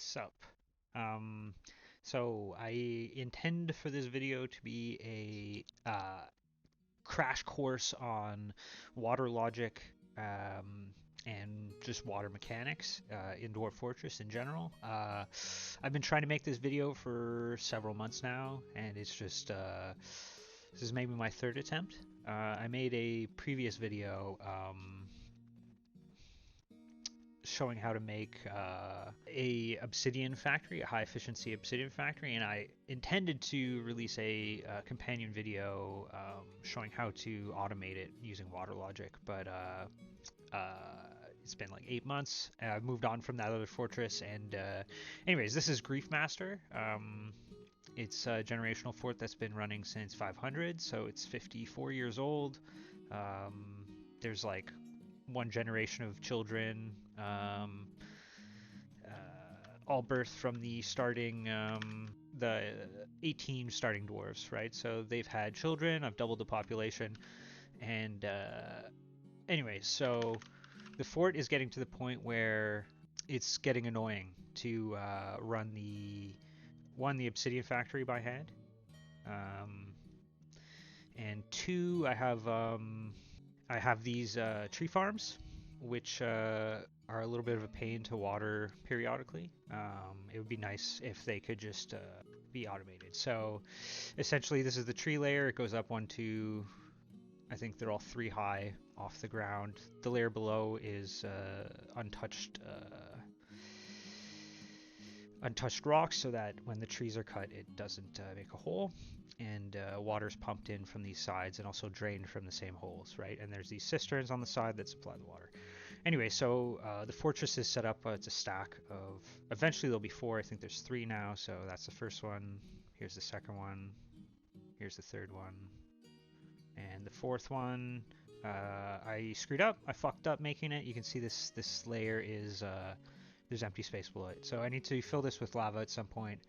Sup? So I intend for this video to be a crash course on water logic and just water mechanics in Dwarf Fortress in general. I've been trying to make this video for several months now, and it's just this is maybe my third attempt. I made a previous video showing how to make a obsidian factory, a high efficiency obsidian factory, and I intended to release a companion video showing how to automate it using water logic, but it's been like 8 months. I've moved on from that other fortress, and anyways, this is Griefmaster. It's a generational fort that's been running since 500, so it's 54 years old. There's like one generation of children, all birthed from the starting, the 18 starting dwarves, right? So they've had children. I've doubled the population, and anyway, so the fort is getting to the point where it's getting annoying to run the obsidian factory by hand, and two, I have these tree farms, which are a little bit of a pain to water periodically. It would be nice if they could just be automated. So essentially, this is the tree layer. It goes up 1, 2. I think they're all 3 high off the ground. The layer below is untouched rocks, so that when the trees are cut, it doesn't make a hole. And water's pumped in from these sides and also drained from the same holes, right? And there's these cisterns on the side that supply the water. Anyway, so the fortress is set up. It's a stack of. Eventually there'll be 4. I think there's 3 now. So that's the first one. Here's the second one. Here's the third one. And the fourth one, I screwed up. I fucked up making it. You can see this layer is there's empty space below it. So I need to fill this with lava at some point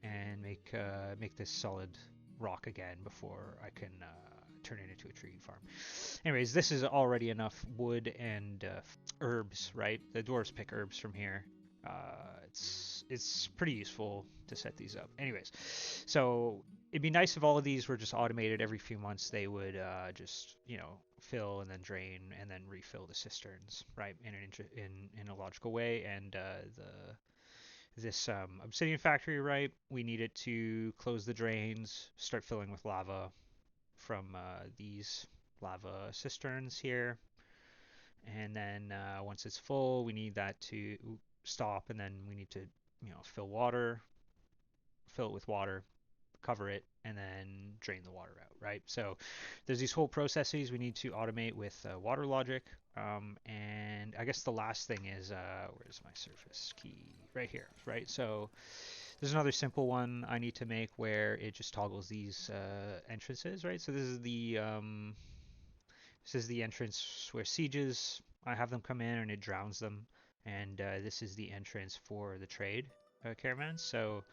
and make this solid rock again before I can turn it into a tree farm. Anyways, this is already enough wood and herbs, right? The dwarves pick herbs from here. It's pretty useful to set these up. Anyways, so it'd be nice if all of these were just automated. Every few months they would just fill and then drain and then refill the cisterns, right, in a logical way. And this obsidian factory, right, we need it to close the drains, start filling with lava from these lava cisterns here, and then once it's full, we need that to stop, and then we need to fill it with water, cover it, and then drain the water out, right? So there's these whole processes we need to automate with water logic. And I guess the last thing is, where's my surface key? Right here, right? So there's another simple one I need to make where it just toggles these entrances, right? So this is the entrance where sieges, I have them come in and it drowns them. And this is the entrance for the trade caravans. So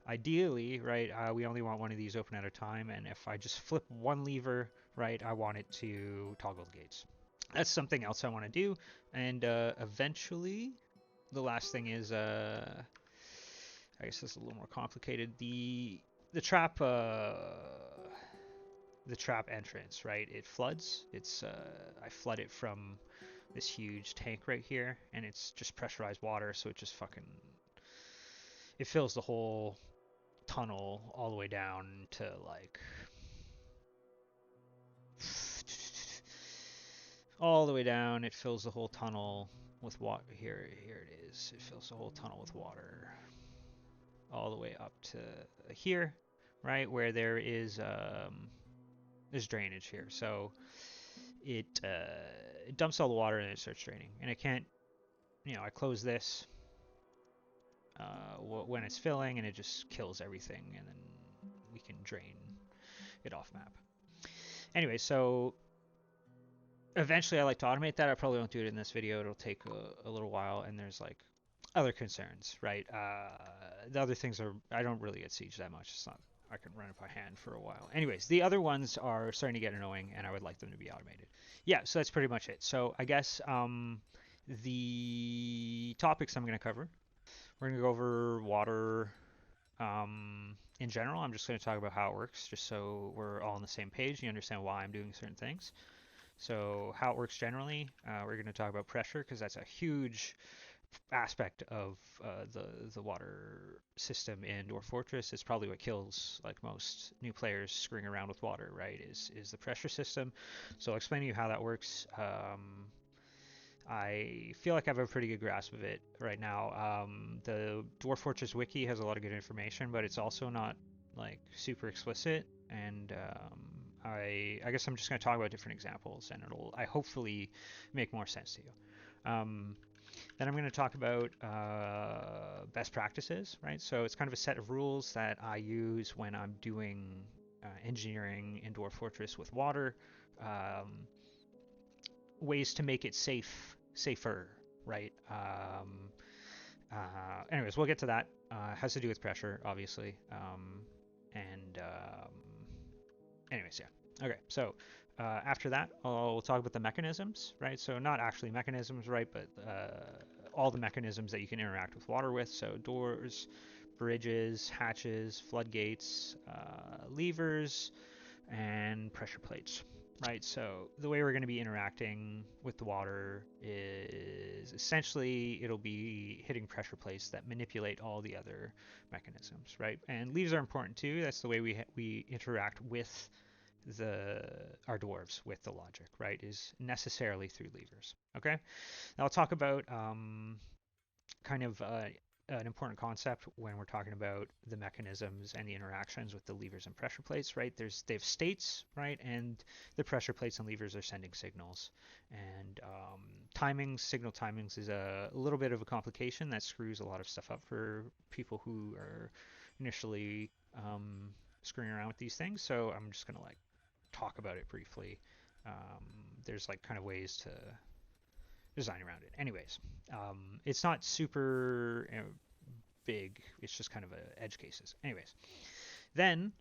ideally, right, we only want one of these open at a time, and if I just flip one lever, right, I want it to toggle the gates. That's something else I want to do, and eventually, the last thing is, I guess this is a little more complicated. The trap entrance, right? It floods. I flood it from this huge tank right here, and it's just pressurized water, so it just it fills the whole tunnel all the way down to like all the way down. It fills the whole tunnel with water. Here it is. It fills the whole tunnel with water all the way up to here, right, where there is there's drainage here. So it dumps all the water and it starts draining, and it can't. I close this when it's filling, and it just kills everything, and then we can drain it off map. Anyway, so eventually I like to automate that. I probably won't do it in this video. It'll take a little while, and there's like other concerns, right? The other things are, I don't really get siege that much. It's not, I can run it by hand for a while. Anyways, the other ones are starting to get annoying, and I would like them to be automated. Yeah, so that's pretty much it. So I guess the topics I'm going to cover We're going to go over water in general. I'm just going to talk about how it works, just so we're all on the same page. You understand why I'm doing certain things. So how it works generally, we're going to talk about pressure because that's a huge aspect of the water system in Dwarf Fortress. It's probably what kills like most new players screwing around with water, right? Is the pressure system. So I'll explain to you how that works. I feel like I have a pretty good grasp of it right now. The Dwarf Fortress wiki has a lot of good information, but it's also not like super explicit. And I guess I'm just going to talk about different examples, and I hopefully make more sense to you. Then I'm going to talk about best practices, right? So it's kind of a set of rules that I use when I'm doing engineering in Dwarf Fortress with water. Ways to make it safer, right? Anyways, we'll get to that. Has to do with pressure, obviously. And anyways, yeah. Okay, so after that, I'll talk about the mechanisms, right? So not actually mechanisms, right, but all the mechanisms that you can interact with water with. So doors, bridges, hatches, floodgates, levers, and pressure plates, right? So the way we're going to be interacting with the water is essentially it'll be hitting pressure plates that manipulate all the other mechanisms, right? And levers are important too. That's the way we interact with our dwarves with the logic, right? Is necessarily through levers. Okay. Now I'll talk about kind of an important concept when we're talking about the mechanisms and the interactions with the levers and pressure plates, right? They have states, right? And the pressure plates and levers are sending signals. And signal timings is a little bit of a complication that screws a lot of stuff up for people who are initially screwing around with these things. So I'm just going to like talk about it briefly. There's like kind of ways to design around it. Anyways, it's not super big. It's just kind of edge cases. Anyways, then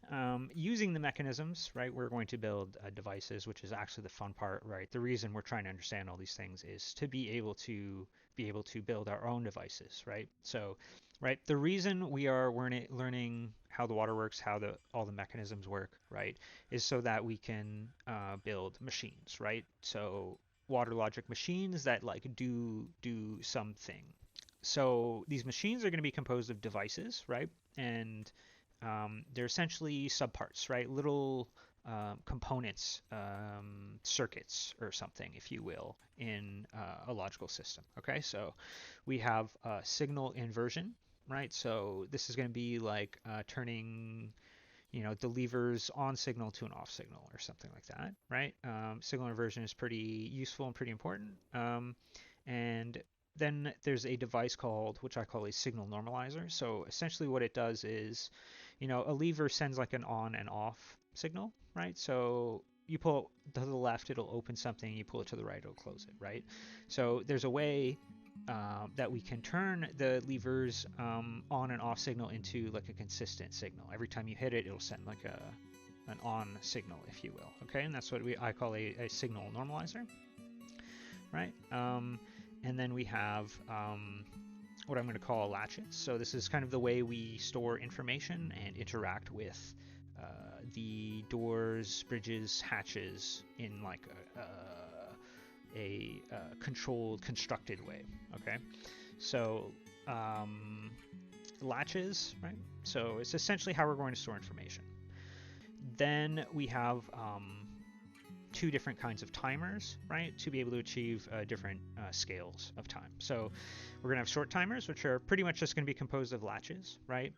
using the mechanisms, right, we're going to build devices, which is actually the fun part, right? The reason we're trying to understand all these things is to be able to build our own devices, right? So, right, the reason we are learning how the water works, how all the mechanisms work, right, is so that we can build machines, right? So water logic machines that like do something. So these machines are going to be composed of devices, right? And they're essentially subparts, right? Little components, circuits or something, if you will, in a logical system. Okay, so we have signal inversion, right? So this is going to be like turning the levers on signal to an off signal or something like that, right? Signal inversion is pretty useful and pretty important. And then there's a device which I call a signal normalizer. So essentially what it does is, a lever sends like an on and off signal, right? So you pull it to the left, it'll open something. You pull it to the right, it'll close it, right? So there's a way that we can turn the levers on and off signal into like a consistent signal. Every time you hit it, it'll send like an on signal, if you will. Okay, and that's what I call a signal normalizer, right? And then we have what I'm going to call latches. So this is kind of the way we store information and interact with the doors, bridges, hatches in like a controlled, constructed way. Okay, so latches, right? So it's essentially how we're going to store information. Then we have two different kinds of timers, right, to be able to achieve different scales of time. So we're going to have short timers, which are pretty much just going to be composed of latches, right?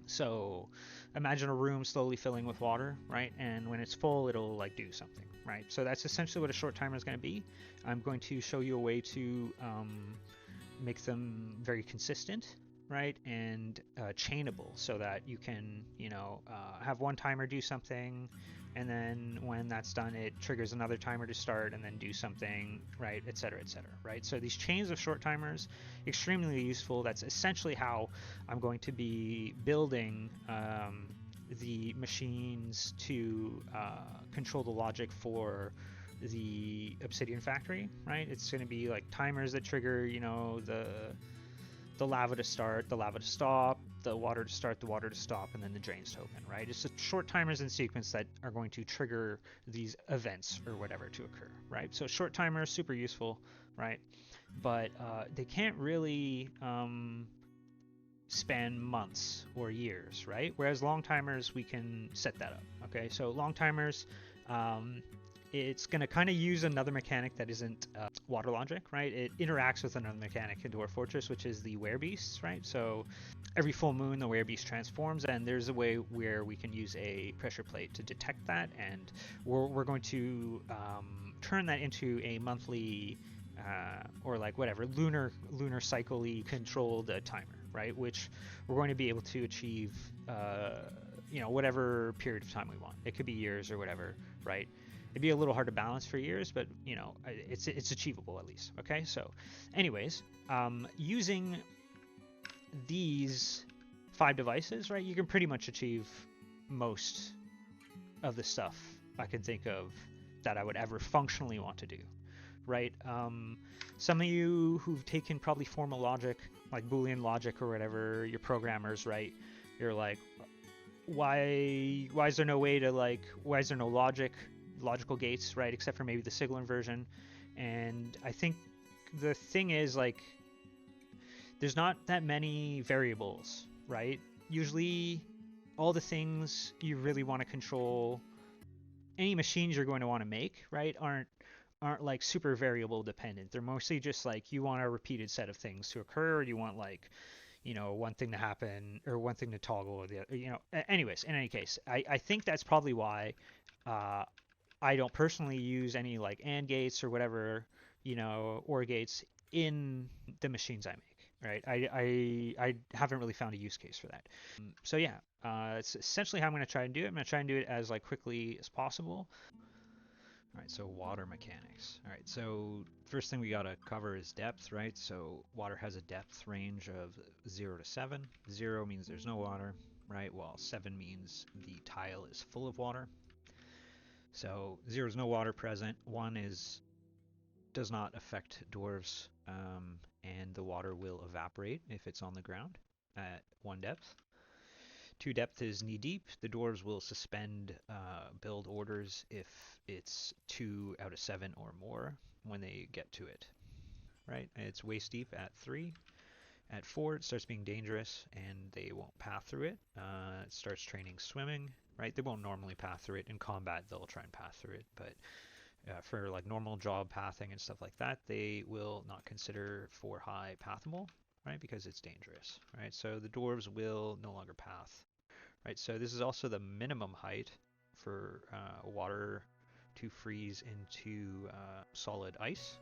So imagine a room slowly filling with water, right? And when it's full, it'll like do something, right? So that's essentially what a short timer is going to be. I'm going to show you a way to make them very consistent, right? And chainable so that you can, have one timer do something, and then when that's done, it triggers another timer to start and then do something, right, et cetera, right? So these chains of short timers, extremely useful. That's essentially how I'm going to be building the machines to control the logic for the Obsidian factory, right? It's going to be like timers that trigger, the the lava to start, the lava to stop, the water to start, the water to stop, and then the drains to open, right? It's just short timers in sequence that are going to trigger these events or whatever to occur, right? So short timers, super useful, right? But they can't really span months or years, right? Whereas long timers, we can set that up, okay? So long timers, it's going to kind of use another mechanic that isn't water logic, right? It interacts with another mechanic in Dwarf Fortress, which is the werebeasts, right? So every full moon, the werebeast transforms, and there's a way where we can use a pressure plate to detect that, and we're going to turn that into a monthly or like whatever lunar cycle-y controlled timer, right? Which we're going to be able to achieve, whatever period of time we want. It could be years or whatever, right? It'd be a little hard to balance for years, but it's achievable at least. Okay, so anyways, using these 5 devices, right, you can pretty much achieve most of the stuff I can think of that I would ever functionally want to do, right? Some of you who've taken probably formal logic, like Boolean logic or whatever, you're programmers, right? You're like, why is there no way to why is there no logical gates, right? Except for maybe the Sigil inversion. And I think the thing is, there's not that many variables, right? Usually all the things you really want to control, any machines you're going to want to make, right, aren't like super variable dependent. They're mostly just you want a repeated set of things to occur, or you want one thing to happen or one thing to toggle or the other, anyways, in any case, I think that's probably why I don't personally use any AND gates or whatever, OR gates in the machines I make, right? I haven't really found a use case for that. So yeah, it's essentially how I'm going to try and do it. I'm going to try and do it as quickly as possible. All right, so water mechanics. All right, so first thing we got to cover is depth, right? So water has a depth range of 0 to 7. 0 means there's no water, right? While 7 means the tile is full of water. So 0 is no water present. 1 does not affect dwarves, and the water will evaporate if it's on the ground at 1 depth. 2 depth is knee deep. The dwarves will suspend build orders if it's 2 out of 7 or more when they get to it, right? It's waist deep at 3. At 4, it starts being dangerous and they won't path through it. It starts training swimming, right? They won't normally path through it. In combat, they'll try and path through it, but for normal job pathing and stuff like that, they will not consider 4 high pathable, right? Because it's dangerous, right? So the dwarves will no longer path. Right, so this is also the minimum height for water to freeze into solid ice.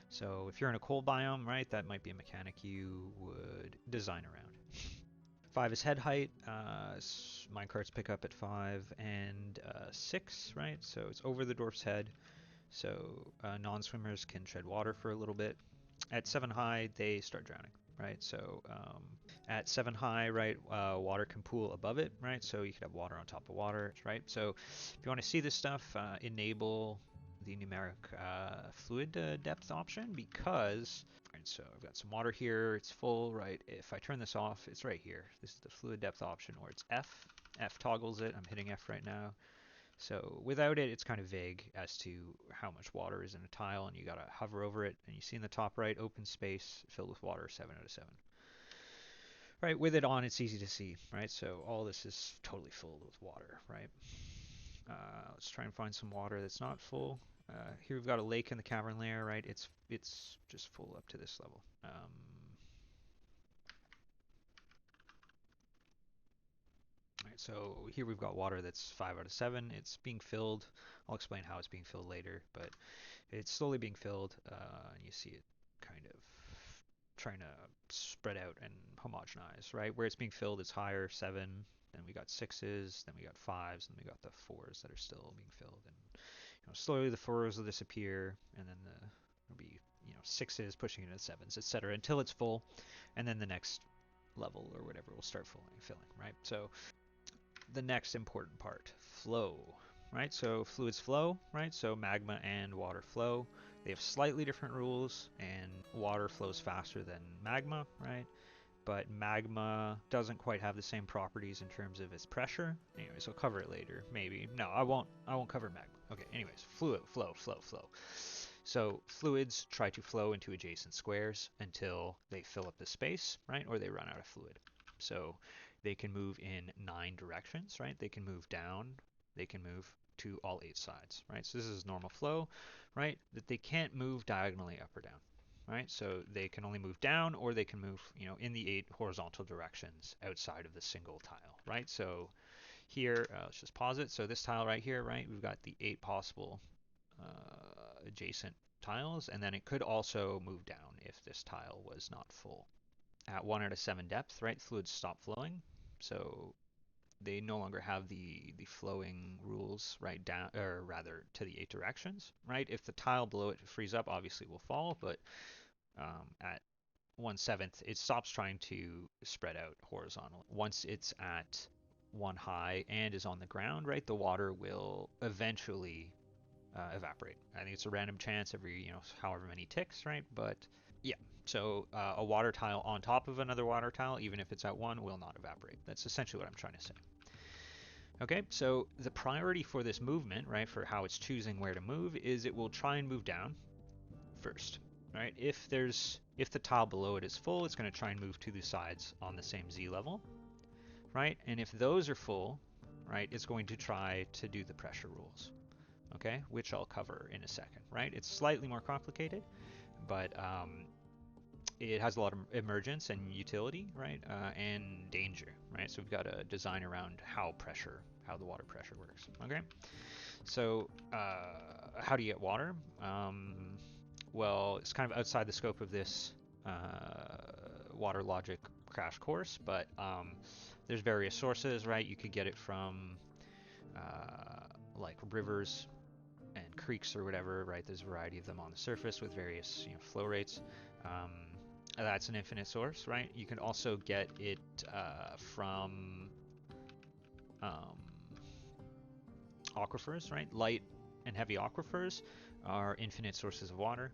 So if you're in a cold biome, right, that might be a mechanic you would design around. 5 is head height. Minecarts pick up at 5 and 6, right? So it's over the dwarf's head. So non-swimmers can tread water for a little bit. At 7 high, they start drowning, right? So at 7 high, right, water can pool above it, right? So you could have water on top of water, right? So if you want to see this stuff, enable the numeric fluid depth option, because, right, so I've got some water here, it's full, right? If I turn this off, it's right here. This is the fluid depth option, or it's F. F toggles it. I'm hitting F right now. So without it, it's kind of vague as to how much water is in a tile, and you gotta hover over it, and you see in the top right, open space filled with water, 7 out of 7. Right, with it on, it's easy to see, right? So all this is totally filled with water, right? Let's try and find some water that's not full. Here we've got a lake in the cavern layer, right? It's just full up to this level. Right, so here we've got water that's 5 out of 7. It's being filled. I'll explain how it's being filled later, but it's slowly being filled, and you see it kind of trying to spread out and homogenize, right? Where it's being filled, it's higher, 7. Then we got 6s, then we got 5s, and we got the 4s that are still being filled. And slowly the 4s will disappear, and then there'll be 6s pushing into 7s, etc., until it's full, and then the next level or whatever will start filling, right? So the next important part, flow, right? So fluids flow, right? So magma and water flow. They have slightly different rules, and water flows faster than magma, right? But magma doesn't quite have the same properties in terms of its pressure. Anyways, I'll cover it later, maybe. No, I won't cover magma. Okay, anyways, fluid, flow. So fluids try to flow into adjacent squares until they fill up the space, right? Or they run out of fluid. So they can move in 9 directions, right? They can move down, they can move to all 8 sides, right? So this is normal flow, right? That they can't move diagonally up or down, right? So they can only move down, or they can move, in the 8 horizontal directions outside of the single tile, right? So here, let's just pause it. So this tile right here, right? We've got the 8 possible adjacent tiles, and then it could also move down if this tile was not full. At 1 out of 7 depth, right, fluids stop flowing, so they no longer have the flowing rules, right, down, or rather to the 8 directions, right? If the tile below it frees up, obviously it will fall, but at 1/7, it stops trying to spread out horizontally. Once it's at 1 high and is on the ground, right, the water will eventually evaporate. I think it's a random chance every, however many ticks, right? But yeah, so a water tile on top of another water tile, even if it's at 1, will not evaporate. That's essentially what I'm trying to say. Okay, so the priority for this movement, right, for how it's choosing where to move, is it will try and move down first, right? If the tile below it is full, it's going to try and move to the sides on the same Z level, right? And if those are full, right, it's going to try to do the pressure rules. Okay, which I'll cover in a second, right? It's slightly more complicated, but it has a lot of emergence and utility, right? And danger, right? So we've got to design around how the water pressure works. Okay, so how do you get water? Well, it's kind of outside the scope of this water logic crash course, but there's various sources, right? You could get it from like rivers and creeks or whatever, right? There's a variety of them on the surface with various flow rates. That's an infinite source, right? You can also get it from aquifers, right? Light and heavy aquifers are infinite sources of water.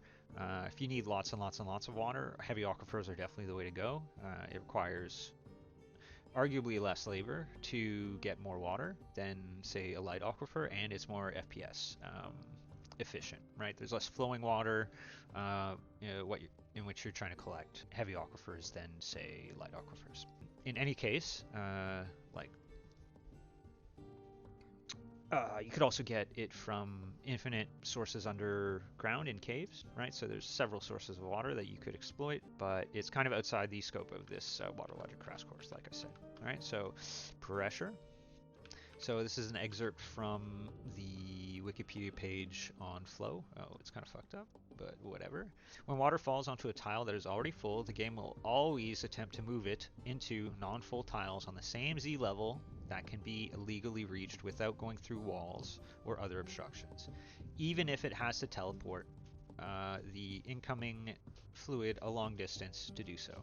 If you need lots and lots and lots of water, heavy aquifers are definitely the way to go. It requires arguably less labor to get more water than, say, a light aquifer, and it's more FPS efficient, right? There's less flowing water in which you're trying to collect heavy aquifers than, say, light aquifers. In any case, you could also get it from infinite sources underground in caves, right? So there's several sources of water that you could exploit, but it's kind of outside the scope of this water logic crash course, like I said. All right, so pressure. So this is an excerpt from the Wikipedia page on flow. Oh, it's kind of fucked up, but whatever. When water falls onto a tile that is already full, the game will always attempt to move it into non-full tiles on the same Z level that can be illegally reached without going through walls or other obstructions, even if it has to teleport the incoming fluid a long distance to do so.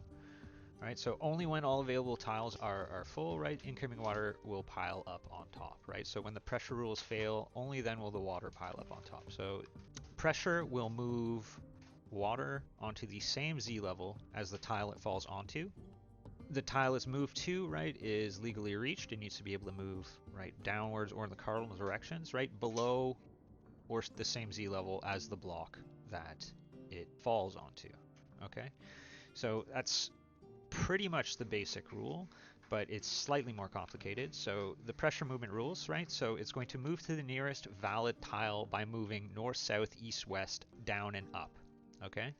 Right, so only when all available tiles are full, right, incoming water will pile up on top, right? So when the pressure rules fail, only then will the water pile up on top. So pressure will move water onto the same Z level as the tile it falls onto. The tile it's moved to, right, is legally reached. It needs to be able to move, right, downwards or in the cardinal directions, right, below or the same Z level as the block that it falls onto, okay? So that's pretty much the basic rule, but it's slightly more complicated. So the pressure movement rules, right? So it's going to move to the nearest valid tile by moving north, south, east, west, down, and up, okay?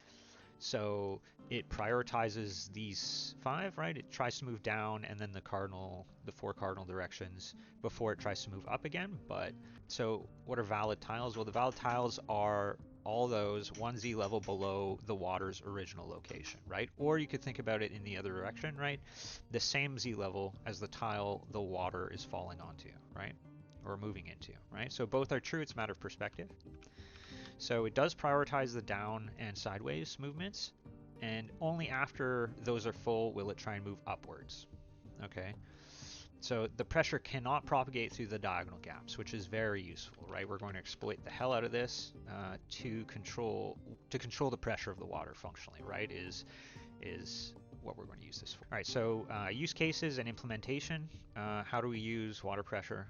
So it prioritizes these 5, right? It tries to move down and then the 4 cardinal directions before it tries to move up again. But so what are valid tiles? Well, the valid tiles are all those 1Z level below the water's original location, right? Or you could think about it in the other direction, right? The same Z level as the tile the water is falling onto, right? Or moving into, right? So both are true. It's a matter of perspective. So it does prioritize the down and sideways movements, and only after those are full will it try and move upwards, okay? So the pressure cannot propagate through the diagonal gaps, which is very useful, right? We're going to exploit the hell out of this to control the pressure of the water functionally, right? Is what we're going to use this for. All right, so use cases and implementation. How do we use water pressure?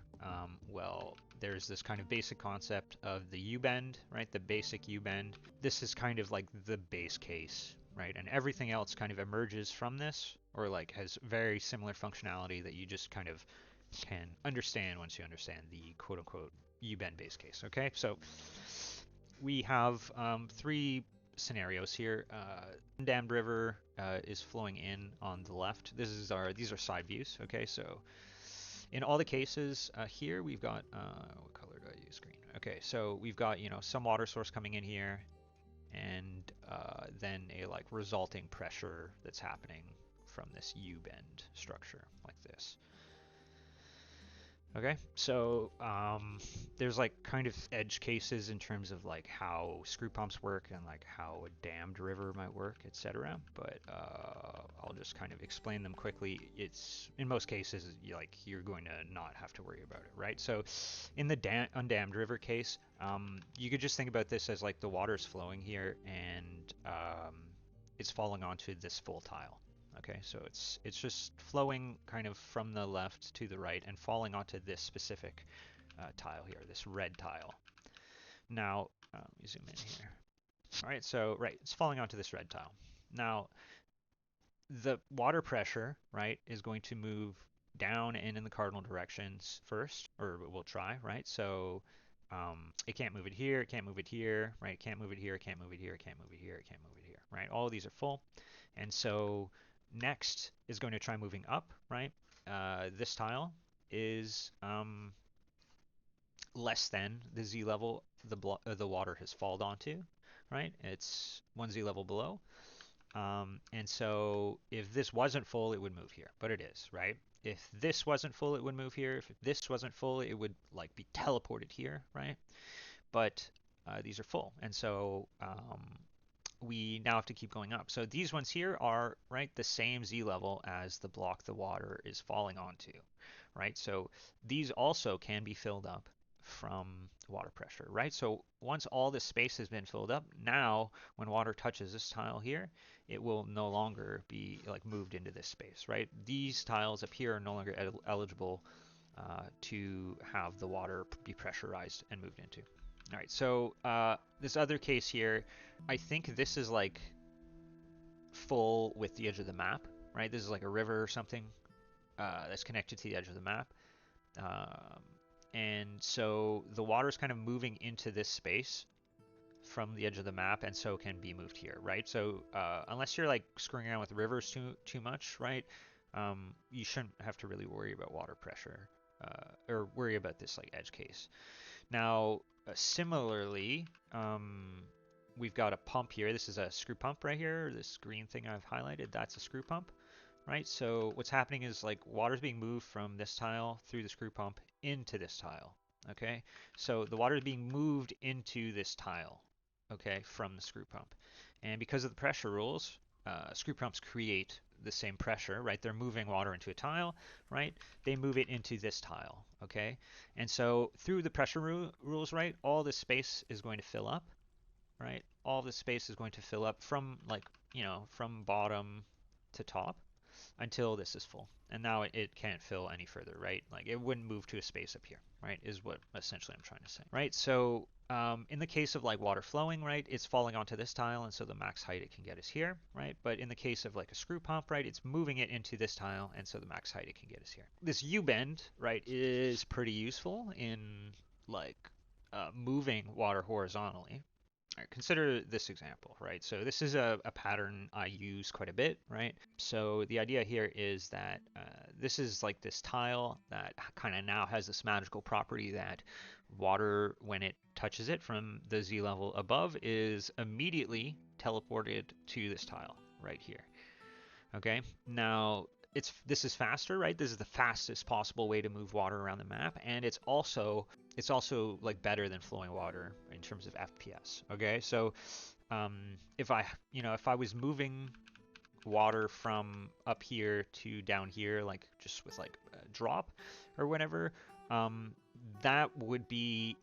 Well, there's this kind of basic concept of the U-bend, right? The basic U-bend. This is kind of like the base case, right? And everything else kind of emerges from this, or like has very similar functionality that you just kind of can understand once you understand the quote-unquote U-bend base case. Okay, so we have three scenarios here. Undammed river is flowing in on the left. These are side views. Okay, so in all the cases here we've got what color do I use? Green. Okay, so we've got some water source coming in here, and then a like resulting pressure that's happening from this U-bend structure like this. Okay, so there's like kind of edge cases in terms of like how screw pumps work and like how a dammed river might work, etc. But I'll just kind of explain them quickly. It's in most cases you're going to not have to worry about it, right? So in the undammed river case, you could just think about this as like the water's flowing here and it's falling onto this full tile. Okay, so it's just flowing kind of from the left to the right and falling onto this specific tile here, this red tile. Now, let me zoom in here. All right, so it's falling onto this red tile. Now, the water pressure, right, is going to move down and in the cardinal directions first, or we'll try, right? So it can't move it here, it can't move it here, right? It can't move it here, it can't move it here, it can't move it here, it can't move it here, right? All of these are full. And so next is going to try moving up, right? This tile is less than the z level the water has fallen onto, right? It's 1 z level below. And so if this wasn't full, it would move here, but it is, right? If this wasn't full, it would move here. If this wasn't full, it would like be teleported here, right? But these are full, and so we now have to keep going up. So these ones here are the same z level as the block the water is falling onto, right? So these also can be filled up from water pressure, right? So once all this space has been filled up, now when water touches this tile here, it will no longer be moved into this space, right? These tiles up here are no longer eligible to have the water be pressurized and moved into. All right, so this other case here, I think this is like full with the edge of the map, right? This is like a river or something that's connected to the edge of the map. And so the water is kind of moving into this space from the edge of the map, and so can be moved here, right? So unless you're like screwing around with rivers too much, right? You shouldn't have to really worry about water pressure or worry about this like edge case. Now, similarly, we've got a pump here. This is a screw pump right here. This green thing I've highlighted, that's a screw pump, right? So what's happening is water's being moved from this tile through the screw pump into this tile, okay? So the water is being moved into this tile, okay, from the screw pump. And because of the pressure rules, screw pumps create the same pressure, right? They're moving water into a tile, right? They move it into this tile, okay? And so through the pressure rules, right, all this space is going to fill up, right? All this space is going to fill up from from bottom to top until this is full. And now it can't fill any further, right? Like it wouldn't move to a space up here, right? Is what essentially I'm trying to say, right? So in the case of water flowing, right, it's falling onto this tile, and so the max height it can get is here, right? But in the case of a screw pump, right, it's moving it into this tile, and so the max height it can get is here. This U-bend, right, is pretty useful in moving water horizontally. All right, consider this example, right? So this is a pattern I use quite a bit, right? So the idea here is that this is this tile that kind of now has this magical property that water, when it touches it from the Z level above, is immediately teleported to this tile right here. Okay, now this is faster, right? This is the fastest possible way to move water around the map, and it's also better than flowing water in terms of FPS. Okay, so if I was moving water from up here to down here, like just with like a drop or whatever, that would be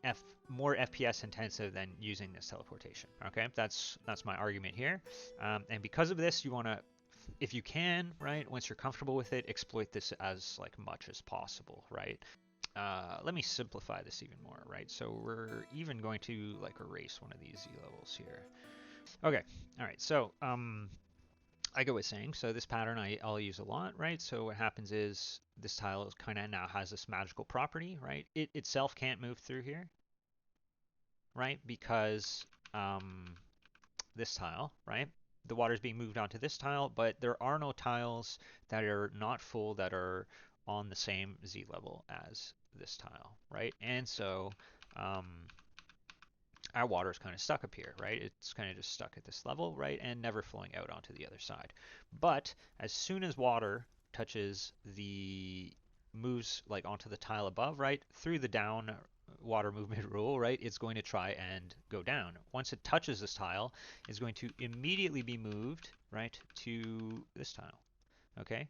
more FPS intensive than using this teleportation. Okay, that's my argument here. And because of this, you want to, if you can, right, once you're comfortable with it, exploit this as like much as possible, right? Let me simplify this even more, right? So we're even going to like erase one of these Z levels here. Okay, all right, so like I was saying, so this pattern I'll use a lot, right? So what happens is this tile kind of now has this magical property, right? It itself can't move through here, right? Because this tile, right? The water is being moved onto this tile, but there are no tiles that are not full that are on the same Z level as this tile, right? And so our water is kind of stuck up here, right? It's kind of just stuck at this level, right? And never flowing out onto the other side. But as soon as water touches moves like onto the tile above, right? Through the down water movement rule, right? It's going to try and go down. Once it touches this tile, it's going to immediately be moved, right, to this tile, okay?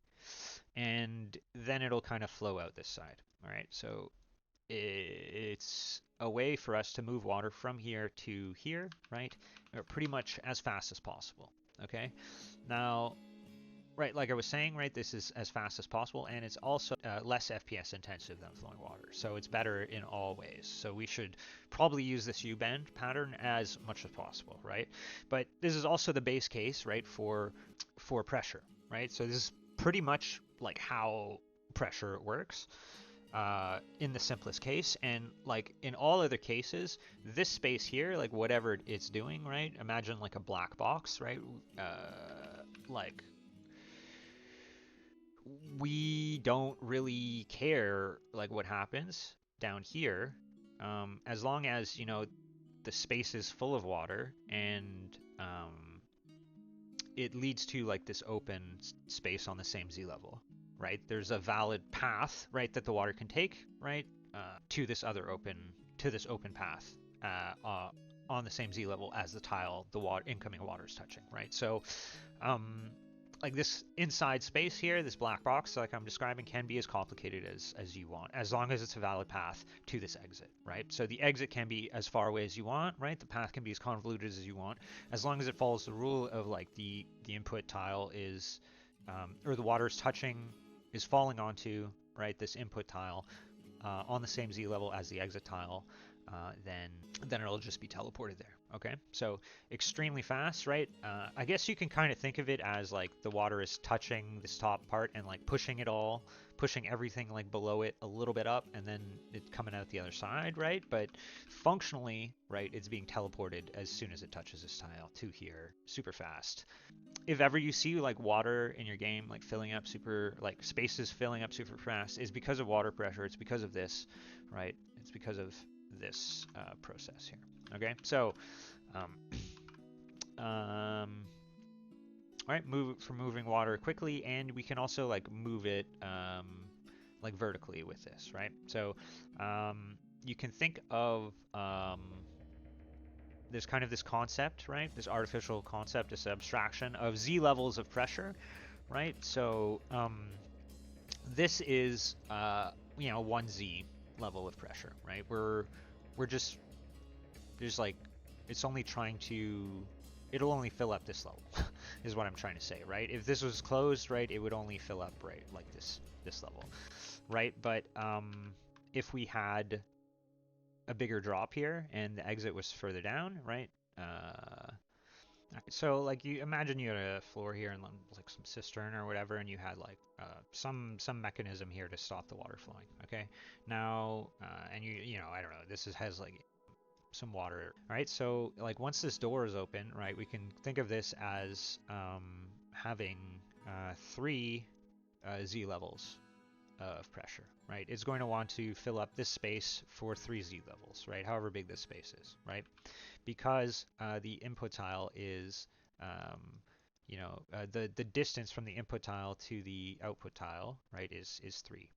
And then it'll kind of flow out this side, all right? So it's a way for us to move water from here to here, right? Or pretty much as fast as possible, okay? Now, right, like I was saying, right, this is as fast as possible, and it's also less FPS intensive than flowing water, so it's better in all ways. So we should probably use this U-bend pattern as much as possible, right? But this is also the base case, right, for pressure, right? So this is pretty much like how pressure works. In the simplest case, and like in all other cases, this space here, like whatever it's doing, right? Imagine like a black box, right? Like we don't really care like what happens down here, as long as the space is full of water and it leads to like this open space on the same Z level, right? There's a valid path, right, that the water can take, right, to this open path on the same Z level as the tile the incoming water is touching, right? So, like this inside space here, this black box, like I'm describing, can be as complicated as you want, as long as it's a valid path to this exit, right? So the exit can be as far away as you want, right? The path can be as convoluted as you want, as long as it follows the rule of like the input tile is, or the water is falling onto, right, this input tile on the same Z level as the exit tile, then it'll just be teleported there. Okay, so extremely fast, right? I guess you can kind of think of it as like the water is touching this top part and like pushing everything like below it a little bit up, and then it's coming out the other side, right? But functionally, right, it's being teleported as soon as it touches this tile to here, super fast. If ever you see like water in your game like filling up super, like spaces filling up super fast, is because of water pressure. It's because of this, right? It's because of this process here. Okay, so all right, moving water quickly, and we can also like move it like vertically with this, right? So you can think of there's kind of this concept, right? This artificial concept, this abstraction of Z levels of pressure, right? So this is 1Z level of pressure, right? We're just like it's only trying to, it'll only fill up this level is what I'm trying to say, right? If this was closed, right, it would only fill up right like this level, right? But if we had a bigger drop here and the exit was further down, right? So like you imagine you had a floor here and like some cistern or whatever, and you had like some mechanism here to stop the water flowing. Okay, now and I don't know, has like some water. All right, so like once this door is open, right, we can think of this as having 3 Z levels of pressure, right? It's going to want to fill up this space for 3 Z levels, right? However big this space is, right? Because the input tile is, the distance from the input tile to the output tile, right, is 3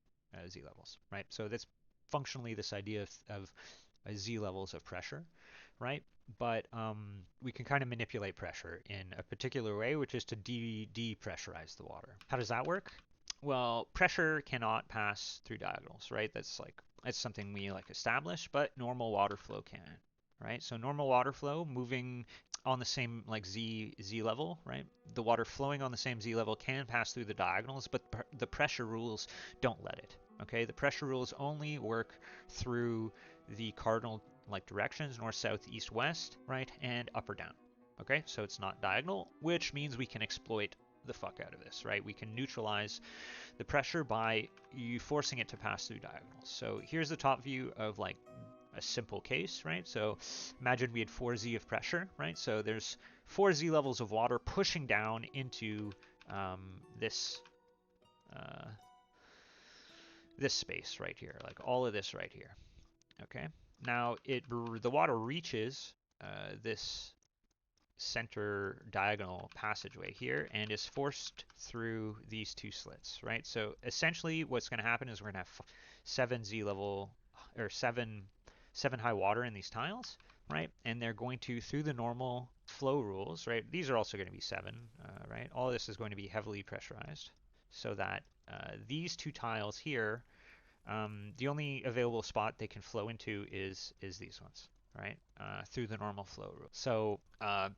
Z levels, right? So that's functionally this idea of Z levels of pressure, right? But we can kind of manipulate pressure in a particular way, which is to depressurize the water. How does that work? Well, pressure cannot pass through diagonals, right? That's something we like establish, but normal water flow can, right? So normal water flow moving on the same like z level, right? The water flowing on the same z level can pass through the diagonals, but the pressure rules don't let it. Okay, the pressure rules only work through the cardinal like directions, north, south, east, west, right, and up or down. Okay, so it's not diagonal, which means we can exploit the fuck out of this, right? We can neutralize the pressure by you forcing it to pass through diagonals. So here's the top view of like a simple case, right? So imagine we had 4z of pressure, right? So there's 4z levels of water pushing down into this this space right here, like all of this right here. Okay. Now the water reaches this center diagonal passageway here and is forced through these two slits, right? So essentially what's going to happen is we're going to have 7z level or 7 high water in these tiles, right? And they're going to, through the normal flow rules, right? These are also going to be 7, right? All of this is going to be heavily pressurized so that these two tiles here, the only available spot they can flow into is these ones, right? Through the normal flow rule. So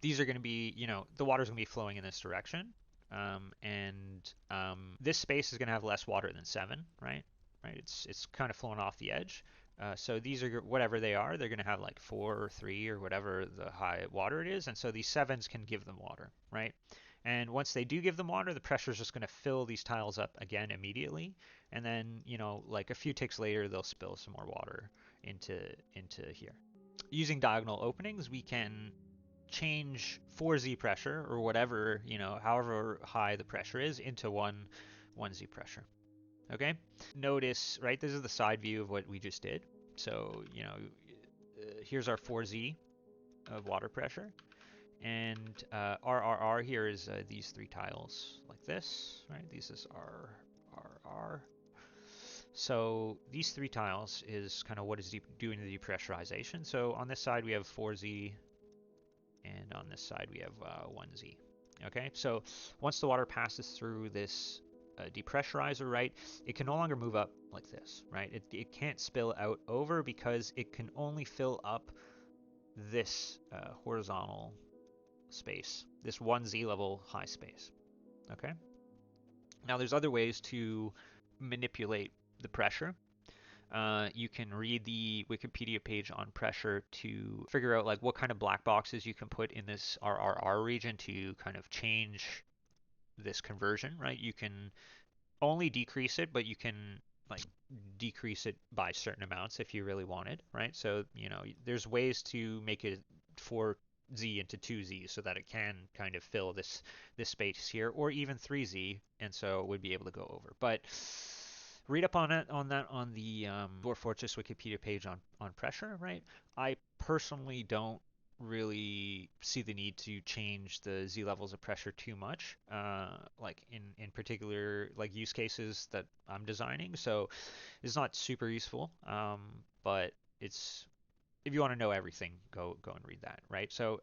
these are going to be, the water's going to be flowing in this direction, and this space is going to have less water than 7, right? Right. It's kind of flowing off the edge. So these are whatever they are. They're going to have like 4 or 3 or whatever the high water it is, and so these 7s can give them water, right? And once they do give them water, the pressure is just going to fill these tiles up again immediately, and then like a few ticks later they'll spill some more water into here. Using diagonal openings we can change 4z pressure or whatever, however high the pressure is, into 1z pressure. Okay, notice, right, this is the side view of what we just did. So here's our 4z of water pressure, and RRR here is these 3 tiles like this, right? This is RRR. So these 3 tiles is kind of what is doing the depressurization. So on this side we have 4z, and on this side we have 1z. Okay, so once the water passes through this depressurizer, right, it can no longer move up like this, right? It can't spill out over because it can only fill up this horizontal space, this 1z level high space. Okay, now there's other ways to manipulate the pressure. You can read the Wikipedia page on pressure to figure out like what kind of black boxes you can put in this RRR region to kind of change this conversion, right? You can only decrease it, but you can like decrease it by certain amounts if you really wanted, right? So, there's ways to make it 4z into 2z so that it can kind of fill this space here, or even 3z, and so it would be able to go over. But read up on the Dwarf Fortress Wikipedia page on pressure, right? I personally don't really see the need to change the z levels of pressure too much, like in particular like use cases that I'm designing. So it's not super useful, but it's, if you want to know everything, go and read that, right? So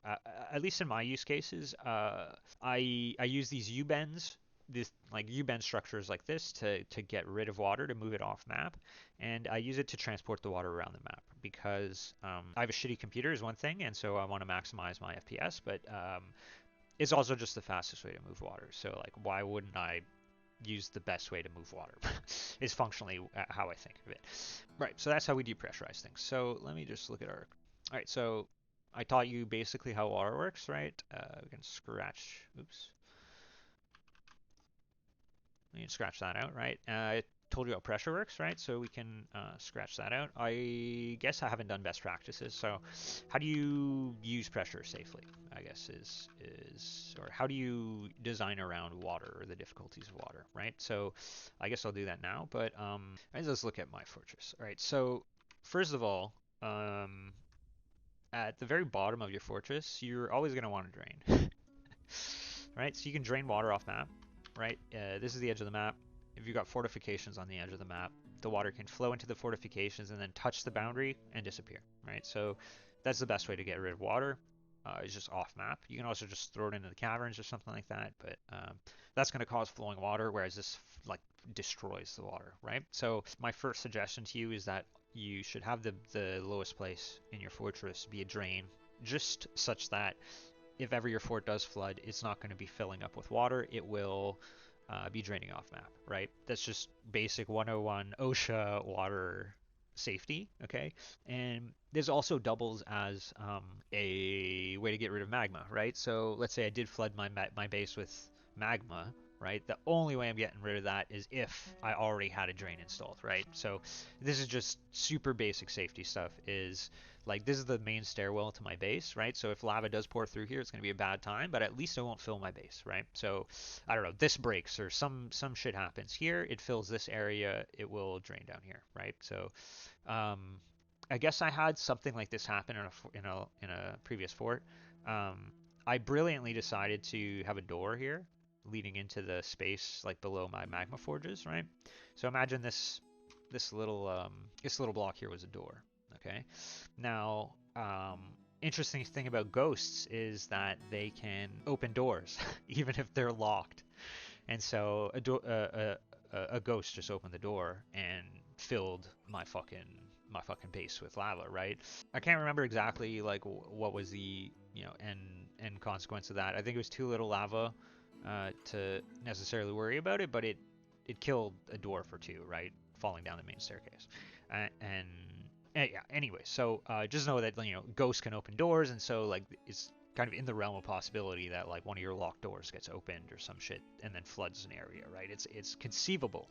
at least in my use cases, I use these U-bends, this like U-bend structures like this to get rid of water, to move it off map, and I use it to transport the water around the map because I have a shitty computer is one thing, and so I want to maximize my FPS, but it's also just the fastest way to move water. So like, why wouldn't I use the best way to move water? Is functionally how I think of it. Right, so that's how we depressurize things. So let me just look at our... All right, so I taught you basically how water works, right? We can scratch... Oops. We can scratch that out, right? I told you how pressure works, right? So we can scratch that out. I guess I haven't done best practices. So how do you use pressure safely, I guess or how do you design around water or the difficulties of water, right? So I guess I'll do that now, but let's look at my fortress. All right, so first of all, at the very bottom of your fortress, you're always going to want to drain. Right, so you can drain water off map, right? This is the edge of the map. If you've got fortifications on the edge of the map, the water can flow into the fortifications and then touch the boundary and disappear, right? So that's the best way to get rid of water. Is just off map. You can also just throw it into the caverns or something like that, but that's going to cause flowing water, whereas this like destroys the water, right? So my first suggestion to you is that you should have the lowest place in your fortress be a drain, just such that if ever your fort does flood, it's not going to be filling up with water. It will be draining off map, right? That's just basic 101 OSHA water safety, okay? And this also doubles as a way to get rid of magma, right? So let's say I did flood my base with magma, right? The only way I'm getting rid of that is if I already had a drain installed, right? So this is just super basic safety stuff. Is like this is the main stairwell to my base, right? So if lava does pour through here, it's going to be a bad time, but at least I won't fill my base, right? So I don't know, this breaks or some shit happens here, it fills this area, it will drain down here, right? So um, I guess I had something like this happen in a previous fort. Um, I brilliantly decided to have a door here leading into the space like below my magma forges, right? So imagine this little block here was a door. Okay. Now, interesting thing about ghosts is that they can open doors even if they're locked. And so a ghost just opened the door and filled my fucking base with lava, right? I can't remember exactly like what was the end consequence of that. I think it was too little lava to necessarily worry about it, but it killed a dwarf or two, right, falling down the main staircase, and yeah. Anyway, so just know that ghosts can open doors, and so like it's kind of in the realm of possibility that like one of your locked doors gets opened or some shit and then floods an area, right? It's conceivable.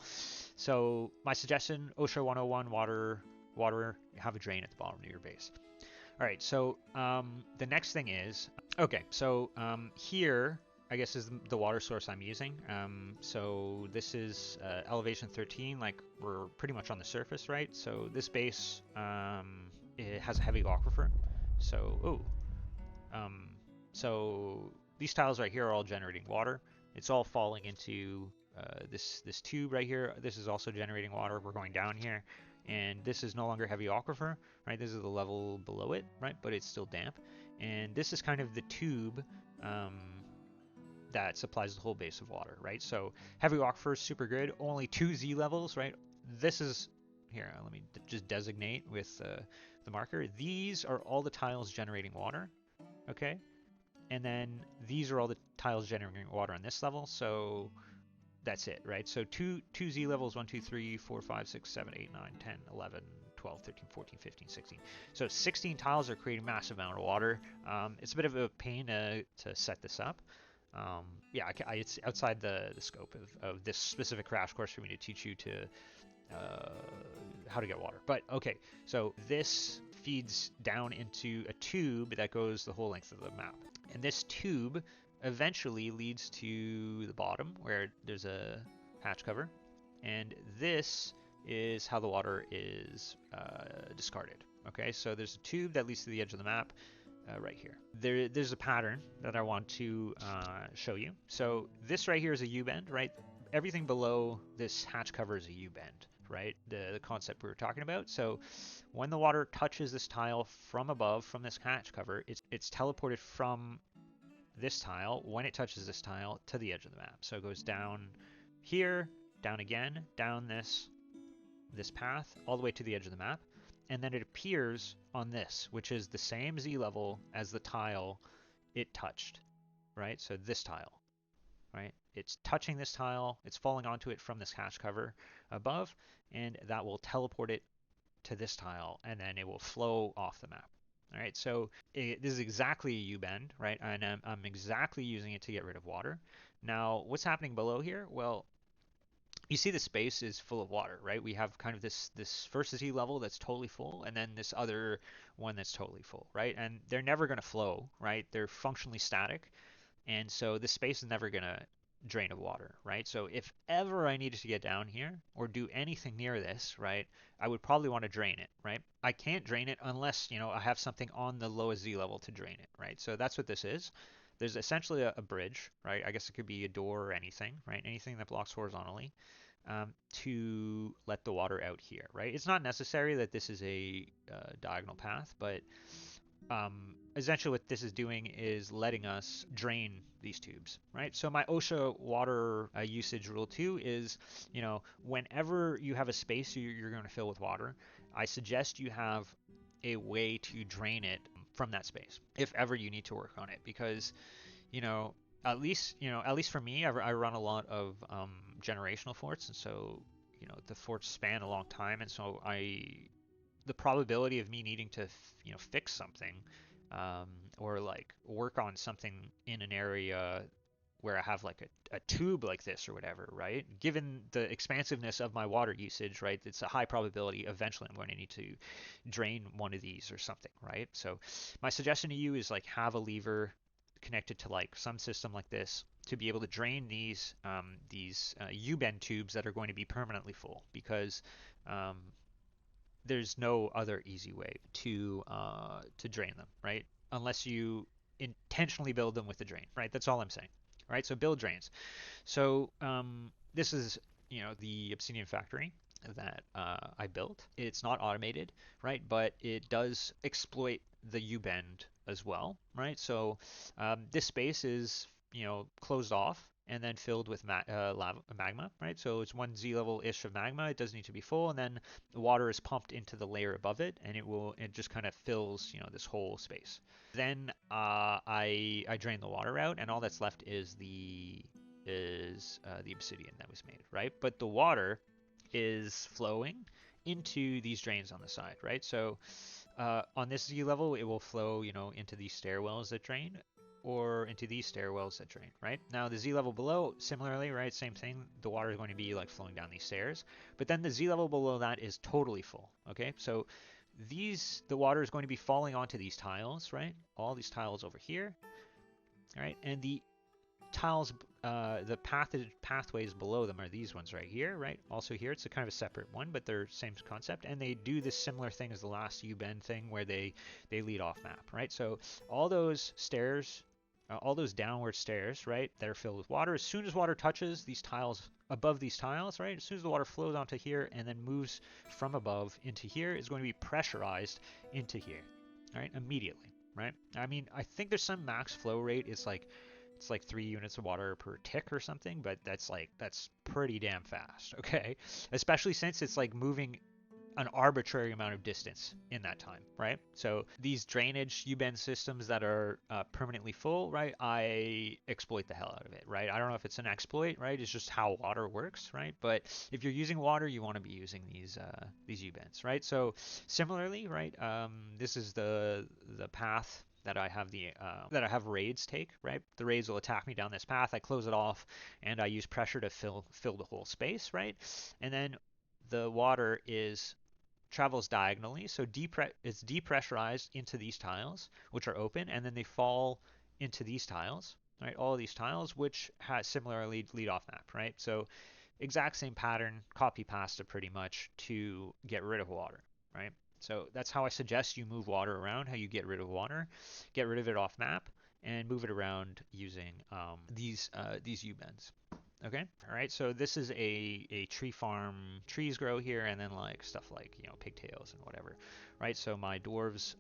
So my suggestion, OSHA 101, water, have a drain at the bottom of your base. All right, so the next thing is, okay, so here, I guess is the water source I'm using. So this is elevation 13, like we're pretty much on the surface, right? So this base, it has a heavy aquifer. So, um, so these tiles right here are all generating water. It's all falling into this tube right here. This is also generating water. We're going down here, and this is no longer heavy aquifer, right? This is the level below it, right? But it's still damp, and this is kind of the tube that supplies the whole base of water, right? So heavy aquifer is super good. Only 2 Z levels, right? This is here. Let me just designate with the marker. These are all the tiles generating water, okay? And then these are all the tiles generating water on this level. So that's it, right? So two Z levels, 1, 2, 3, 4, 5, 6, 7, 8, 9, 10, 11, 12, 13, 14, 15, 16. So 16 tiles are creating massive amount of water. It's a bit of a pain to set this up. Yeah, it's outside the scope of this specific crash course for me to teach you to how to get water. But okay, so this feeds down into a tube that goes the whole length of the map. And this tube eventually leads to the bottom where there's a hatch cover. And this is how the water is discarded. Okay, so there's a tube that leads to the edge of the map right here. There's a pattern that I want to show you. So this right here is a U-bend, right? Everything below this hatch cover is a U-bend, right? The concept we were talking about. So when the water touches this tile from above, from this hatch cover, it's teleported from this tile, when it touches this tile, to the edge of the map. So it goes down here, down again, down this path, all the way to the edge of the map. And then it appears on this, which is the same Z level as the tile it touched, right? So this tile, right? It's touching this tile, it's falling onto it from this hatch cover above, and that will teleport it to this tile, and then it will flow off the map. All right, so this is exactly a U-bend, right? And I'm exactly using it to get rid of water. Now, what's happening below here? Well, you see the space is full of water, right? We have kind of this first Z level that's totally full, and then this other one that's totally full, right? And they're never going to flow, right? They're functionally static, and so this space is never going to drain of water, right? So if ever I needed to get down here or do anything near this, right, I would probably want to drain it, right? I can't drain it unless, I have something on the lowest Z level to drain it, right? So that's what this is. There's essentially a bridge, right? I guess it could be a door or anything, right? Anything that blocks horizontally to let the water out here, right? It's not necessary that this is a diagonal path, but essentially what this is doing is letting us drain these tubes, right? So my OSHA water usage rule 2 is, whenever you have a space you're going to fill with water, I suggest you have a way to drain it from that space if ever you need to work on it, because you know at least for me, I run a lot of generational forts, and so the forts span a long time, and so the probability of me needing to fix something, um, or like work on something in an area where I have like a tube like this or whatever, right? Given the expansiveness of my water usage, right, it's a high probability eventually I'm going to need to drain one of these or something, right? So my suggestion to you is like have a lever connected to like some system like this to be able to drain these U-bend tubes that are going to be permanently full, because um, there's no other easy way to drain them, right? Unless you intentionally build them with a drain, right? That's all I'm saying, right? So build drains. So this is the Obsidian factory that I built. It's not automated, right? But it does exploit the U-bend as well, right? So this space is closed off and then filled with magma, right? So it's one Z level-ish of magma. It doesn't need to be full, and then the water is pumped into the layer above it, and it just kind of fills this whole space. Then I drain the water out, and all that's left is the obsidian that was made, right? But the water is flowing into these drains on the side, right? So on this Z level, it will flow, into these stairwells that drain, or into these stairwells that drain, right? Now the Z level below, similarly, right, same thing. The water is going to be like flowing down these stairs, but then the Z level below that is totally full. Okay, so the water is going to be falling onto these tiles, right? All these tiles over here, right? And the tiles, the pathways below them are these ones right here, right? Also here, it's a kind of a separate one, but they're same concept, and they do this similar thing as the last U-bend thing where they lead off map, right? So all those stairs, all those downward stairs, right, that are filled with water, as soon as water touches these tiles, above these tiles, right, as soon as the water flows onto here and then moves from above into here, is going to be pressurized into here, right, immediately, right? I mean, I think there's some max flow rate. It's like 3 units of water per tick or something, but that's pretty damn fast, okay? Especially since it's like moving an arbitrary amount of distance in that time, right? So these drainage U-bend systems that are permanently full, right? I exploit the hell out of it, right? I don't know if it's an exploit, right? It's just how water works, right? But if you're using water, you want to be using these U-bends, right? So similarly, right? This is the path that I have that I have raids take, right? The raids will attack me down this path. I close it off, and I use pressure to fill the whole space, right? And then the water travels diagonally, so it's depressurized into these tiles, which are open, and then they fall into these tiles, right? All of these tiles, which has similarly lead off map, right? So exact same pattern, copy pasta pretty much to get rid of water, right? So that's how I suggest you move water around, how you get rid of water, get rid of it off map, and move it around using these U-bends. Okay. All right. So this is a tree farm. Trees grow here, and then like stuff like pigtails and whatever, right? So my dwarves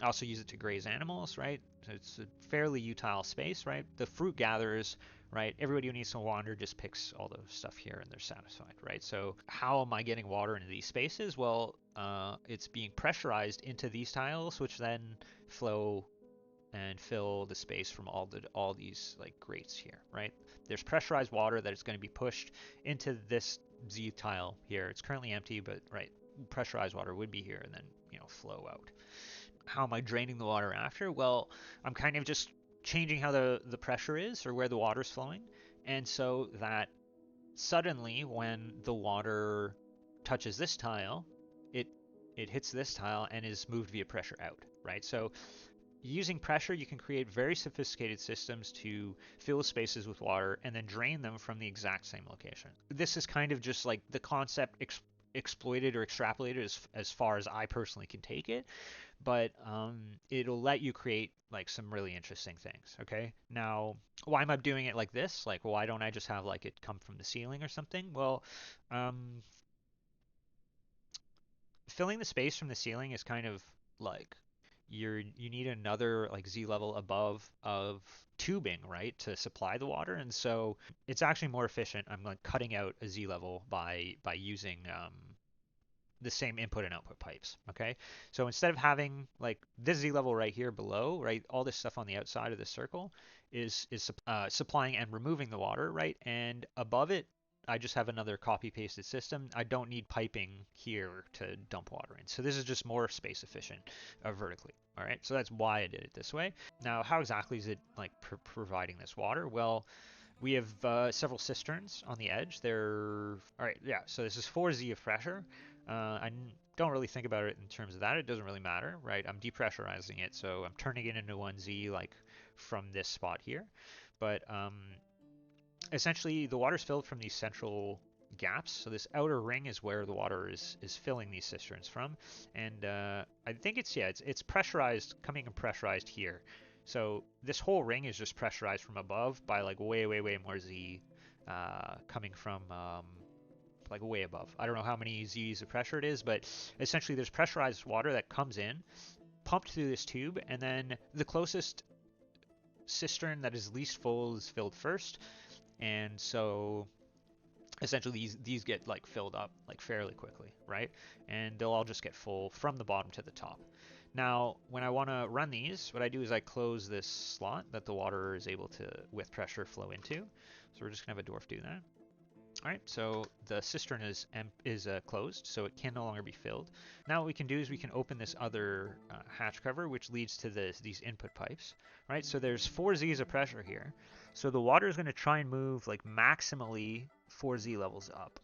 I also use it to graze animals, right? So it's a fairly utile space, right? The fruit gatherers, right? Everybody who needs to wander just picks all the stuff here and they're satisfied, right? So how am I getting water into these spaces? Well, it's being pressurized into these tiles, which then flow and fill the space from all these like grates here, right? There's pressurized water that is going to be pushed into this Z tile here. It's currently empty, but right, pressurized water would be here and then flow out. How am I draining the water after? Well, I'm kind of just changing how the pressure is or where the water is flowing, and so that suddenly when the water touches this tile, it it hits this tile and is moved via pressure out, right? So using pressure, you can create very sophisticated systems to fill spaces with water and then drain them from the exact same location. This is kind of just like the concept exploited or extrapolated as far as I personally can take it, but it'll let you create like some really interesting things. Okay, now why am I doing it like this? Like, why don't I just have like it come from the ceiling or something? Well, um, filling the space from the ceiling is kind of like you need another like Z level above of tubing, right, to supply the water, and so it's actually more efficient. I'm like cutting out a Z level by using the same input and output pipes. Okay, so instead of having like this Z level right here below, right, all this stuff on the outside of the circle is supplying and removing the water, right, and above it I just have another copy pasted system. I don't need piping here to dump water in. So this is just more space efficient vertically. All right, so that's why I did it this way. Now, how exactly is it like providing this water? Well, we have several cisterns on the edge. They're all right. Yeah. So this is 4Z of pressure. I don't really think about it in terms of that. It doesn't really matter, right? I'm depressurizing it, so I'm turning it into 1Z like from this spot here. But essentially, the water's filled from these central gaps. So this outer ring is where the water is filling these cisterns from, and I think it's pressurized, coming and pressurized here. So this whole ring is just pressurized from above by like way more Z coming from like way above. I don't know how many Z's of pressure it is, but essentially there's pressurized water that comes in, pumped through this tube, and then the closest cistern that is least full is filled first. And so essentially these get like filled up like fairly quickly, right? And they'll all just get full from the bottom to the top. Now, when I want to run these, what I do is I close this slot that the water is able to, with pressure, flow into. So we're just going to have a dwarf do that. All right, so the cistern is closed, so it can no longer be filled. Now what we can do is we can open this other hatch cover, which leads to these input pipes. Right, so there's 4 Z's of pressure here. So the water is going to try and move like maximally 4 Z levels up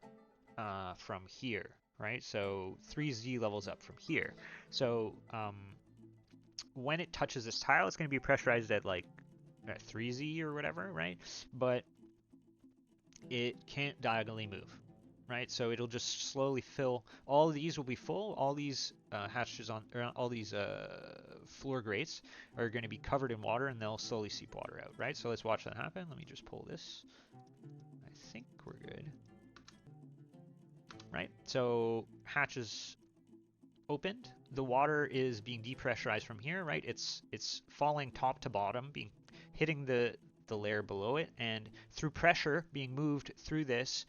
from here. Right, so 3 Z levels up from here. So when it touches this tile, it's going to be pressurized at like 3 Z or whatever, right? But it can't diagonally move, right? So it'll just slowly fill. All of these will be full. All these hatches on, or all these floor grates are going to be covered in water, and they'll slowly seep water out, right? So let's watch that happen. Let me just pull this. I think we're good, right? So hatches opened. The water is being depressurized from here, right? It's falling top to bottom, hitting the layer below it, and through pressure being moved through this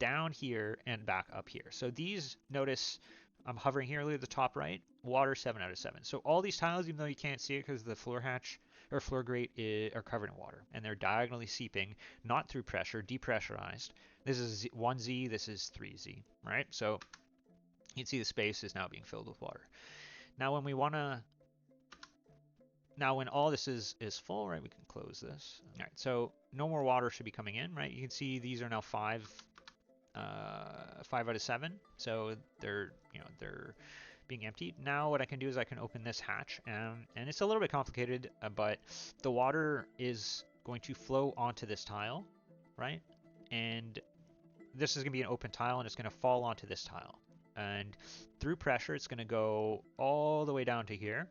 down here and back up here. So these, notice I'm hovering here at the top right, water 7 out of 7. So all these tiles, even though you can't see it because the floor hatch or floor grate are covered in water, and they're diagonally seeping, not through pressure, depressurized. This is 1Z, this is 3Z, right? So you can see the space is now being filled with water. Now when we want to, when all this is full, right, we can close this. All right, so no more water should be coming in, right? You can see these are now 5 out of 7, so they're being emptied. Now what I can do is I can open this hatch, and it's a little bit complicated, but the water is going to flow onto this tile, right? And this is going to be an open tile, and it's going to fall onto this tile. And through pressure, it's going to go all the way down to here,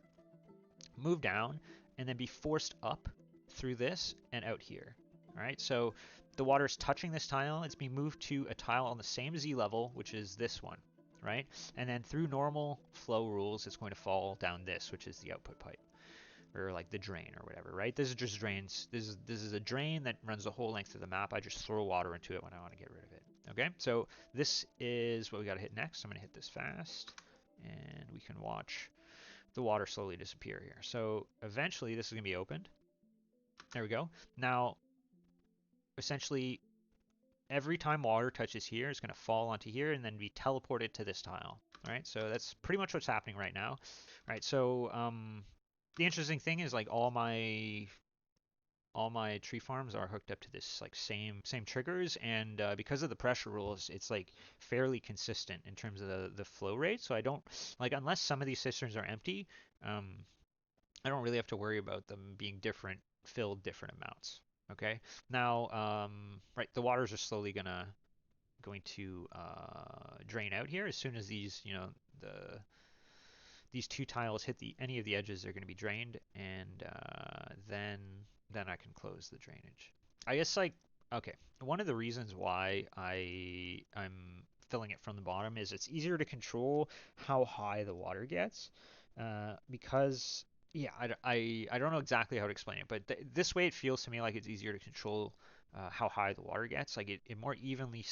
move down, and then be forced up through this and out here. All right, so the water is touching this tile. It's being moved to a tile on the same Z level, which is this one, right? And then through normal flow rules, it's going to fall down this, which is the output pipe, or like the drain or whatever, right? This is just drains. This is a drain that runs the whole length of the map. I just throw water into it when I want to get rid of it. Okay, so this is what we got to hit next. I'm going to hit this fast, and we can watch the water slowly disappear here. So eventually this is going to be opened. There we go. Now, essentially, every time water touches here, it's going to fall onto here and then be teleported to this tile. All right, so that's pretty much what's happening right now. All right, so the interesting thing is like all my tree farms are hooked up to this like same triggers, and because of the pressure rules, it's like fairly consistent in terms of the flow rate. So I don't like, unless some of these cisterns are empty, I don't really have to worry about them being filled different amounts. Okay, now right, the waters are slowly going to drain out here as soon as these these two tiles hit any of the edges. They're going to be drained, and then I can close the drainage. I guess, like, okay, one of the reasons why I'm filling it from the bottom is it's easier to control how high the water gets. because yeah, I don't know exactly how to explain it, but this way it feels to me like it's easier to control how high the water gets. Like it more evenly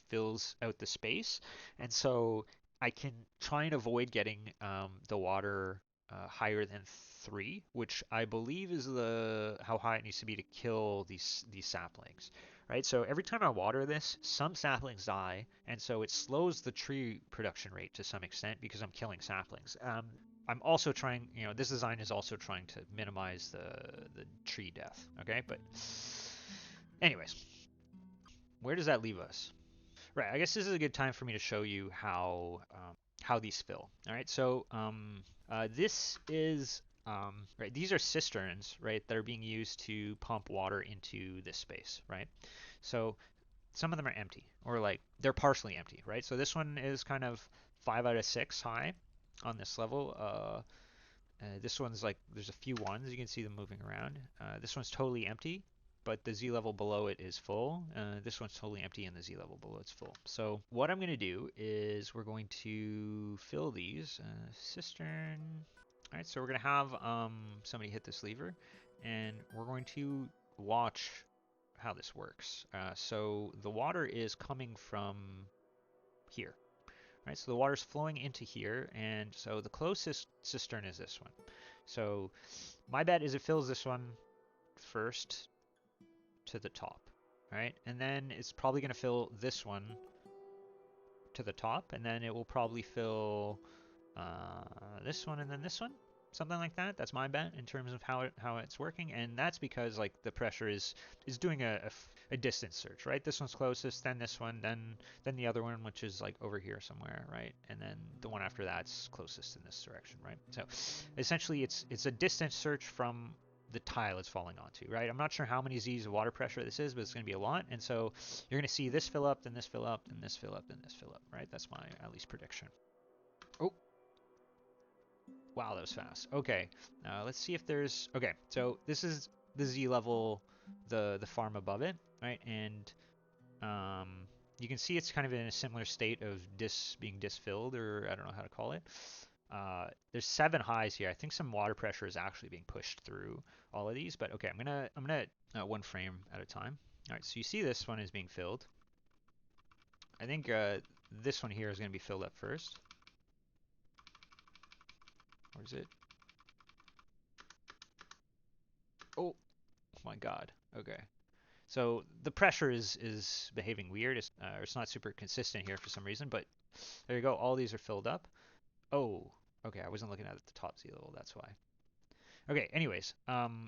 fills out the space, and so I can try and avoid getting the water higher than 3, which I believe is the how high it needs to be to kill these saplings. Right, so every time I water this, some saplings die, and so it slows the tree production rate to some extent because I'm killing saplings. I'm also trying, this design is also trying to minimize the tree death. Okay, but anyways, where does that leave us? Right, I guess this is a good time for me to show you how these fill. All right, so this is right. These are cisterns, right, that are being used to pump water into this space, right? So some of them are empty, or like they're partially empty, right? So this one is kind of 5 out of 6 high on this level. This one's like, there's a few ones, you can see them moving around. This one's totally empty, but the Z level below it is full. This one's totally empty and the Z level below it's full. So what I'm going to do is we're going to fill these. Cistern. All right, so we're going to have somebody hit this lever, and we're going to watch how this works. So the water is coming from here. Right, so the water's flowing into here, and so the closest cistern is this one. So my bet is it fills this one first to the top, right? And then it's probably going to fill this one to the top, and then it will probably fill this one and then this one, something like that. That's my bet in terms of how it's working, and that's because like the pressure is doing a distance search, right? This one's closest, then this one, then the other one, which is like over here somewhere, right? And then the one after that's closest in this direction, right? So essentially, it's a distance search from the tile it's falling onto, right? I'm not sure how many Z's of water pressure this is, but it's going to be a lot, and so you're going to see this fill up, then this fill up, then this fill up, then this fill up, right? That's my at least prediction. Oh, wow, that was fast. Okay, let's see if there's. Okay, so this is the Z level, the farm above it, right? And um, you can see it's kind of in a similar state of being disfilled, or I don't know how to call it. There's 7 highs here. I think some water pressure is actually being pushed through all of these, but okay, I'm gonna one frame at a time. All right, so you see this one is being filled. I think this one here is going to be filled up first. Or is it? Oh my God. Okay. So the pressure is behaving weird. It's not super consistent here for some reason, but there you go. All these are filled up. Oh, okay. I wasn't looking at the top Z level. That's why. Okay. Anyways,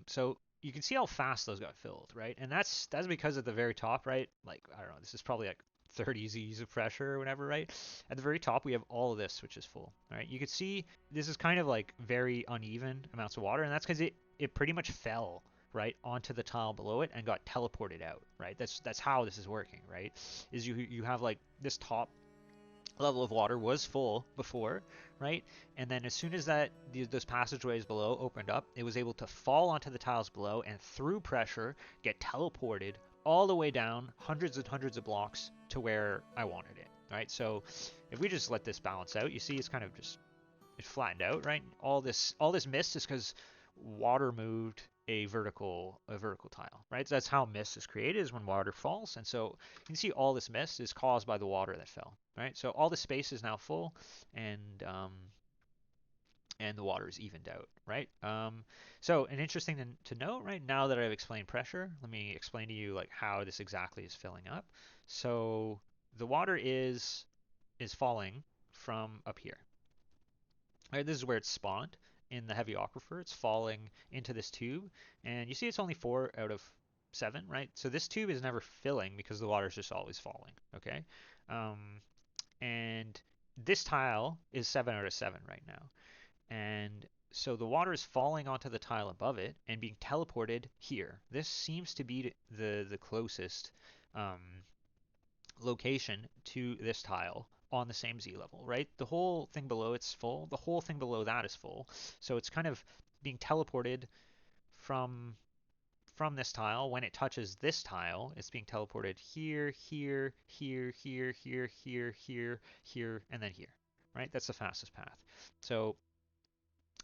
so you can see how fast those got filled, right? And that's because at the very top, right? Like I don't know. This is probably like 30 Z's of pressure or whatever, right? At the very top, we have all of this, which is full, right? You can see this is kind of like very uneven amounts of water, and that's because it pretty much fell right onto the tile below it and got teleported out, right? That's how this is working, right? Is you have like this top level of water was full before, right? And then as soon as those passageways below opened up, it was able to fall onto the tiles below and through pressure get teleported all the way down hundreds and hundreds of blocks to where I wanted it, right? So if we just let this balance out, you see it's kind of just it flattened out, right? All this mist is because water moved a vertical tile, right? So that's how mist is created, is when water falls. And so you can see all this mist is caused by the water that fell, right? So all the space is now full, and the water is evened out, right? So an interesting to note, right? Now that I've explained pressure, let me explain to you like how this exactly is filling up. So the water is falling from up here. Right, this is where it's spawned in the heavy aquifer. It's falling into this tube, and you see it's only 4 out of 7, right? So this tube is never filling because the water is just always falling, okay? Um, and this tile is 7 out of 7 right now. And so the water is falling onto the tile above it and being teleported here. This seems to be the closest um, location to this tile on the same Z level, right? The whole thing below it's full. The whole thing below that is full. So it's kind of being teleported from this tile. When it touches this tile, it's being teleported here, here, here, here, here, here, here, here, and then here, right? That's the fastest path. So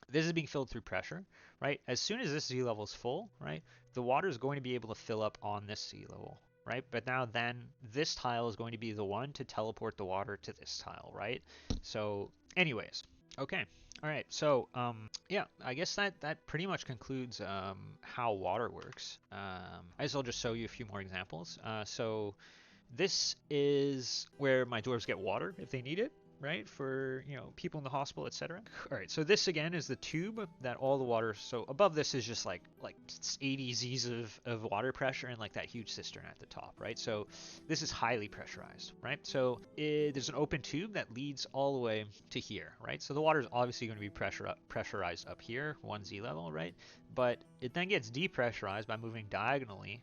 This is being filled through pressure, right? As soon as this Z level is full, right, the water is going to be able to fill up on this Z level, right? But now then this tile is going to be the one to teleport the water to this tile, right? So anyways, okay. All right, so yeah, I guess that pretty much concludes how water works. I guess I'll just show you a few more examples. So this is where my dwarves get water if they need it, right? For, people in the hospital, etc. All right, so this again is the tube that all the water, so above this is just like 80 Z's of water pressure and like that huge cistern at the top, right? So this is highly pressurized, right? So there's an open tube that leads all the way to here, right? So the water is obviously going to be pressurized up here, 1 Z level, right? But it then gets depressurized by moving diagonally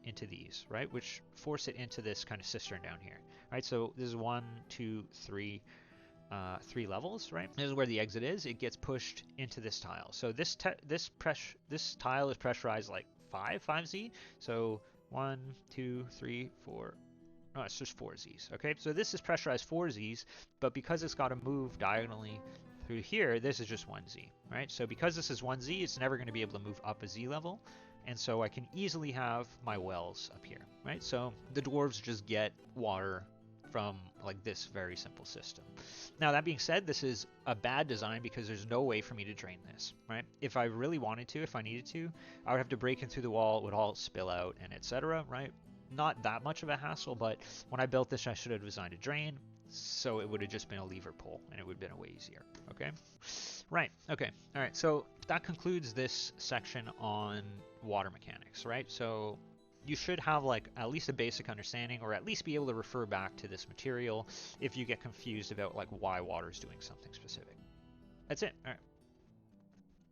into these, right, which force it into this kind of cistern down here, right? So this is 1, 2, 3, 3 levels, right? This is where the exit is. It gets pushed into this tile. So this tile is pressurized like 5Z. So 1, 2, 3, 4. No, it's just 4 Z's. Okay, so this is pressurized 4 Z's, but because it's got to move diagonally through here, this is just 1 Z, right? So because this is 1 Z, it's never going to be able to move up a Z level. And so I can easily have my wells up here, right? So the dwarves just get water from like this very simple system. Now that being said, this is a bad design because there's no way for me to drain this, right? If I really wanted to, if I needed to, I would have to break in through the wall, it would all spill out and etc., right? Not that much of a hassle, but when I built this, I should have designed a drain, so it would have just been a lever pull and it would have been way easier, okay? Right, okay, all right, so that concludes this section on water mechanics, right? So you should have like at least a basic understanding, or at least be able to refer back to this material if you get confused about like why water is doing something specific. That's it, all right.